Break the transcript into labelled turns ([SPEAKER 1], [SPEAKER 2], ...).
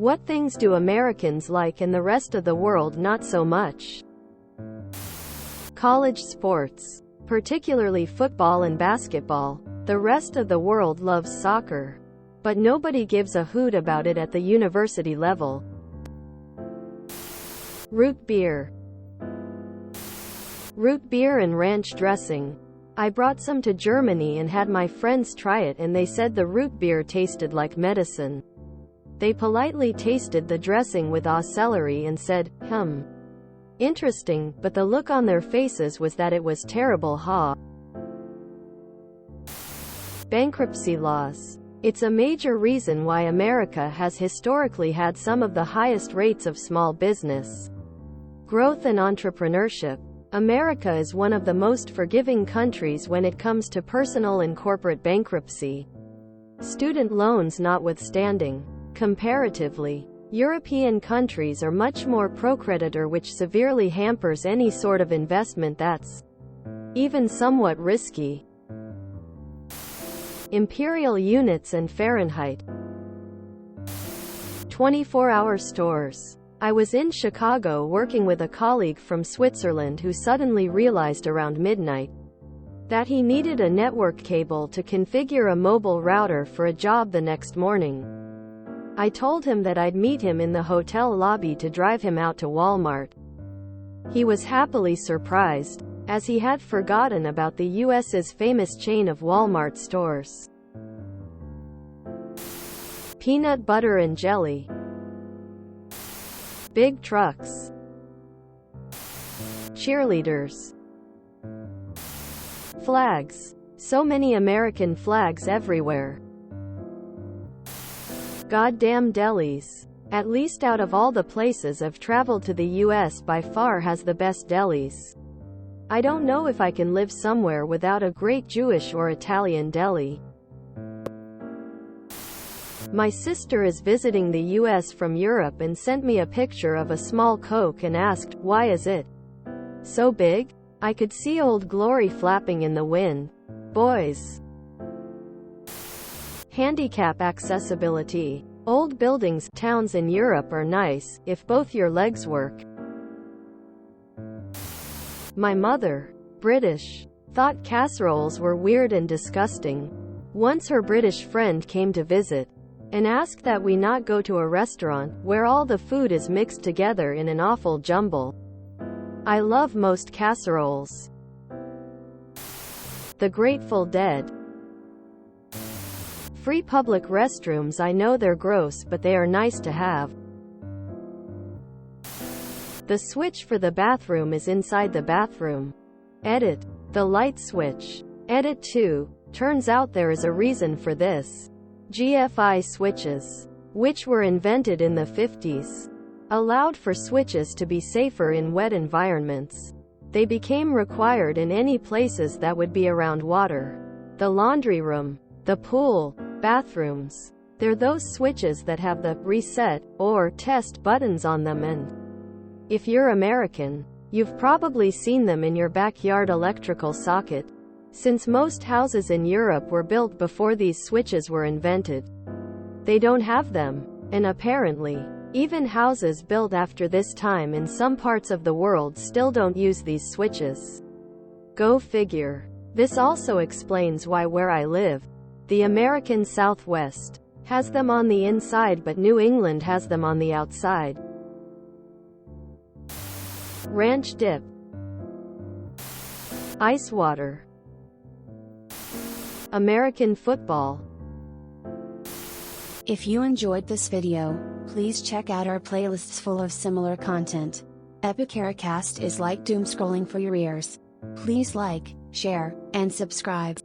[SPEAKER 1] What things do Americans like and the rest of the world not so much? College sports, particularly football and basketball. The rest of the world loves soccer, but nobody gives a hoot about it at the university level. Root beer. Root beer and ranch dressing. I brought some to Germany and had my friends try it, and they said the root beer tasted like medicine. They politely tasted the dressing with celery and said, interesting, but the look on their faces was that it was terrible. Bankruptcy laws. It's a major reason why America has historically had some of the highest rates of small business growth and entrepreneurship. America is one of the most forgiving countries when it comes to personal and corporate bankruptcy, student loans notwithstanding. Comparatively, European countries are much more pro-creditor, which severely hampers any sort of investment that's even somewhat risky. Imperial units and Fahrenheit. 24-hour stores. I was in Chicago working with a colleague from Switzerland who suddenly realized around midnight that he needed a network cable to configure a mobile router for a job the next morning. I told him that I'd meet him in the hotel lobby to drive him out to Walmart. He was happily surprised, as he had forgotten about the US's famous chain of Walmart stores. Peanut butter and jelly. Big trucks. Cheerleaders. Flags. So many American flags everywhere. Goddamn delis. At least out of all the places I've traveled to, the US by far has the best delis. I don't know if I can live somewhere without a great Jewish or Italian deli. My sister is visiting the US from Europe and sent me a picture of a small Coke and asked, "Why is it so big?" I could see Old Glory flapping in the wind. Boys. Handicap accessibility. Old buildings, towns in Europe are nice, if both your legs work. My mother, British, thought casseroles were weird and disgusting. Once her British friend came to visit and asked that we not go to a restaurant where all the food is mixed together in an awful jumble. I love most casseroles. The Grateful Dead. Free public restrooms. I know they're gross, but they are nice to have. The switch for the bathroom is inside the bathroom. Edit. The light switch. Edit 2. Turns out there is a reason for this. GFI switches, which were invented in the 50s, allowed for switches to be safer in wet environments. They became required in any places that would be around water. The laundry room, the pool, bathrooms. They're those switches that have the reset or test buttons on them, and if you're American, you've probably seen them in your backyard electrical socket. Since most houses in Europe were built before these switches were invented, they don't have them. And apparently, even houses built after this time in some parts of the world still don't use these switches. Go figure. This also explains why where I live, the American Southwest, has them on the inside but New England has them on the outside. Ranch dip. Ice water. American football.
[SPEAKER 2] If you enjoyed this video, please check out our playlists full of similar content. Epicaricast is like doom scrolling for your ears. Please like, share, and subscribe.